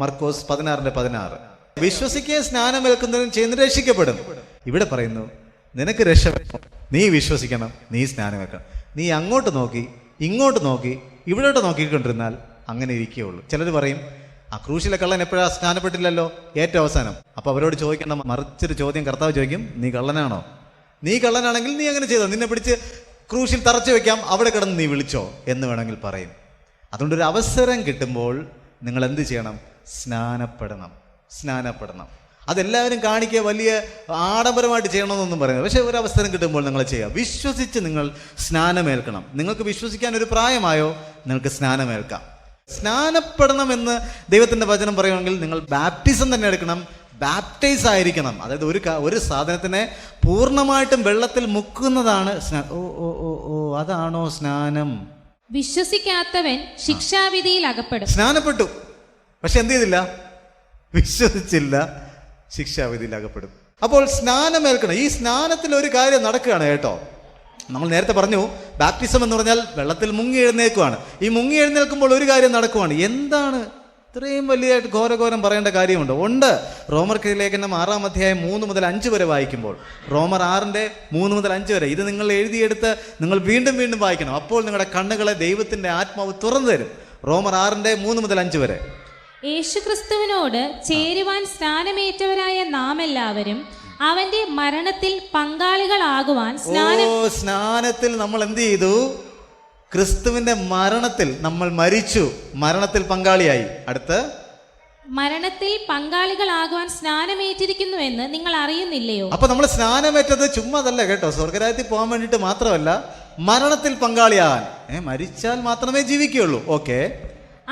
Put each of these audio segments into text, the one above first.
മർക്കോസ് 16:16. വിശ്വസിക്കുകയും സ്നാനമേൽക്കുന്നതിനും ചെയ്യുന്ന രക്ഷിക്കപ്പെടും. ഇവിടെ പറയുന്നു, നിനക്ക് രക്ഷ വേണം, നീ വിശ്വസിക്കണം, നീ സ്നാനമേൽക്കണം. നീ അങ്ങോട്ട് നോക്കി ഇങ്ങോട്ട് നോക്കി ഇവിടോട്ട് നോക്കിക്കൊണ്ടിരുന്നാൽ അങ്ങനെ ഇരിക്കുകയുള്ളൂ. ചിലർ പറയും, ആ ക്രൂശിലെ കള്ളൻ എപ്പോഴാ സ്നാനപ്പെട്ടില്ലല്ലോ, ഏറ്റവും അവസാനം. അപ്പോൾ അവരോട് ചോദിക്കേണ്ട മറിച്ചൊരു ചോദ്യം കർത്താവ് ചോദിക്കും, നീ കള്ളനാണോ? നീ കള്ളനാണെങ്കിൽ നീ അങ്ങനെ ചെയ്തോ, നിന്നെ പിടിച്ച് ക്രൂശിൽ തറച്ചു വെക്കാം, അവിടെ കിടന്ന് നീ വിളിച്ചോ എന്ന് വേണമെങ്കിൽ പറയും. അതുകൊണ്ടൊരു അവസരം കിട്ടുമ്പോൾ നിങ്ങൾ എന്ത് ചെയ്യണം? സ്നാനപ്പെടണം. അതെല്ലാവരും കാണിക്കുക വലിയ ആഡംബരമായിട്ട് ചെയ്യണമെന്നൊന്നും പറയുന്നത്, പക്ഷേ ഒരു അവസരം കിട്ടുമ്പോൾ നിങ്ങൾ ചെയ്യുക. വിശ്വസിച്ച് നിങ്ങൾ സ്നാനമേൽക്കണം. നിങ്ങൾക്ക് വിശ്വസിക്കാൻ ഒരു പ്രായമായോ, നിങ്ങൾക്ക് സ്നാനമേൽക്കാം. സ്നാനപ്പെടണമെന്ന് ദൈവത്തിൻ്റെ വചനം പറയുമെങ്കിൽ നിങ്ങൾ ബാപ്റ്റിസം തന്നെ എടുക്കണം, ബാപ്റ്റൈസ് ആയിരിക്കണം. അതായത് ഒരു സാധനത്തിനെ പൂർണ്ണമായിട്ടും വെള്ളത്തിൽ മുക്കുന്നതാണ് അതാണോ സ്നാനം? വിശ്വസിക്കാത്തവൻ ശിക്ഷാവിധിയിൽ അകപ്പെടും. സ്നാനപ്പെട്ടു, പക്ഷെ എന്ത് ചെയ്തില്ല? വിശ്വസിച്ചില്ല, ശിക്ഷാവിധിയിൽ അകപ്പെടും. അപ്പോൾ സ്നാനമേൽക്കണം. ഈ സ്നാനത്തിൽ ഒരു കാര്യം നടക്കുകയാണ് കേട്ടോ. നമ്മൾ നേരത്തെ പറഞ്ഞു, ബാപ്റ്റിസം എന്ന് പറഞ്ഞാൽ വെള്ളത്തിൽ മുങ്ങി എഴുന്നേൽക്കുവാണ്. ഈ മുങ്ങി എഴുന്നേൽക്കുമ്പോൾ ഒരു കാര്യം നടക്കുവാണ്. എന്താണ് ഇത്രയും വലിയതായിട്ട് ഘോരഘോരം പറയേണ്ട കാര്യമുണ്ട്? ഉണ്ട്. റോമർ ലേഖനം 6-ാം അധ്യായം 3 മുതൽ 5 വരെ വായിക്കുമ്പോൾ, റോമർ 6:3 മുതൽ 5 വരെ, ഇത് നിങ്ങൾ എഴുതിയെടുത്ത് നിങ്ങൾ വീണ്ടും വീണ്ടും വായിക്കണം. അപ്പോൾ നിങ്ങളുടെ കണ്ണുകളെ ദൈവത്തിൻ്റെ ആത്മാവ് തുറന്നു തരും. റോമർ 6:3 മുതൽ 5 വരെ. യേശുക്രിസ്തുവിനോട് ചേരുവാൻ സ്നാനമേറ്റവരായ നാം എല്ലാവരും അവന്റെ മരണത്തിൽ പങ്കാളികളാകുവാൻ സ്നാനത്തിൽ നമ്മൾ എന്ത് ചെയ്തു? ക്രിസ്തുവിന്റെ മരണത്തിൽ നമ്മൾ മരിച്ചു, മരണത്തിൽ പങ്കാളിയായി. അടുത്ത്, മരണത്തിൽ പങ്കാളികളാകുവാൻ സ്നാനമേറ്റിരിക്കുന്നു എന്ന് നിങ്ങൾ അറിയുന്നില്ലയോ? അപ്പൊ നമ്മൾ സ്നാനമേറ്റത് ചുമ്മാതല്ല കേട്ടോ, സ്വർഗരാജ്യത്തിൽ പോകാൻ വേണ്ടിയിട്ട് മാത്രമല്ല, മരണത്തിൽ പങ്കാളിയാകാൻ. മരിച്ചാൽ മാത്രമേ ജീവിക്കുകയുള്ളൂ. ഓക്കെ.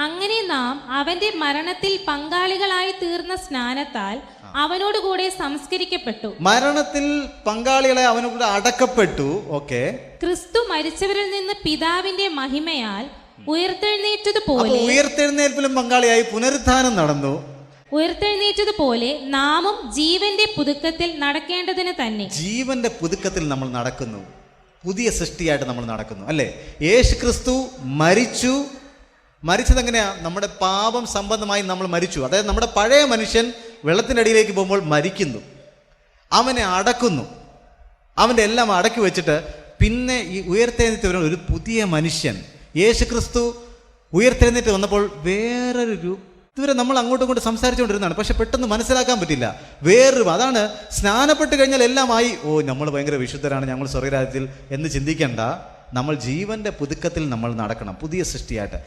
അങ്ങനെ നാം അവന്റെ മരണത്തിൽ പങ്കാളികളായി തീർന്ന സ്നാനത്താൽ അവനോടുകൂടെ സംസ്കരിക്കപ്പെട്ടു. മരണത്തിൽ പങ്കാളികളെ അവനോട് അടക്കപ്പെട്ടു. ഓക്കെ. ക്രിസ്തു മരിച്ചവരിൽ നിന്ന് പിതാവിന്റെ മഹിമയാൽ ഉയർത്തെഴുന്നേറ്റതുപോലെ, ഉയർത്തെഴുന്നേൽപ്പിലും പങ്കാളിയായി പുനരുത്ഥാനം നടന്നു. ഉയർത്തെഴുന്നേറ്റതുപോലെ നാമും ജീവന്റെ പുതുക്കത്തിൽ നടക്കേണ്ടതിന് തന്നെ. ജീവന്റെ പുതുക്കത്തിൽ നമ്മൾ നടക്കുന്നു, പുതിയ സൃഷ്ടിയായിട്ട് നമ്മൾ നടക്കുന്നു, അല്ലേ? യേശു ക്രിസ്തു മരിച്ചത് എങ്ങനെയാ? നമ്മുടെ പാപം സംബന്ധമായി നമ്മൾ മരിച്ചു. അതായത് നമ്മുടെ പഴയ മനുഷ്യൻ വെള്ളത്തിനടിയിലേക്ക് പോകുമ്പോൾ മരിക്കുന്നു, അവനെ അടക്കുന്നു, അവൻ്റെ എല്ലാം അടക്കി വെച്ചിട്ട് പിന്നെ ഈ ഉയർത്തെഴുന്നേറ്റ് വരുന്ന ഒരു പുതിയ മനുഷ്യൻ യേശു ക്രിസ്തു ഉയർത്തെഴുന്നേറ്റ് വന്നപ്പോൾ വേറൊരു ഇതുവരെ നമ്മൾ അങ്ങോട്ടും ഇങ്ങോട്ടും സംസാരിച്ചുകൊണ്ടിരുന്നതാണ്, പക്ഷെ പെട്ടെന്ന് മനസ്സിലാക്കാൻ പറ്റില്ല. അതാണ് സ്നാനപ്പെട്ട് കഴിഞ്ഞാൽ എല്ലാമായി, നമ്മൾ ഭയങ്കര വിശുദ്ധരാണ്, ഞങ്ങൾ സ്വർഗരാജ്യത്തിൽ എന്ന് ചിന്തിക്കേണ്ട. നമ്മൾ ജീവന്റെ പുതുക്കത്തിൽ നമ്മൾ നടക്കണം, പുതിയ സൃഷ്ടിയായിട്ട്.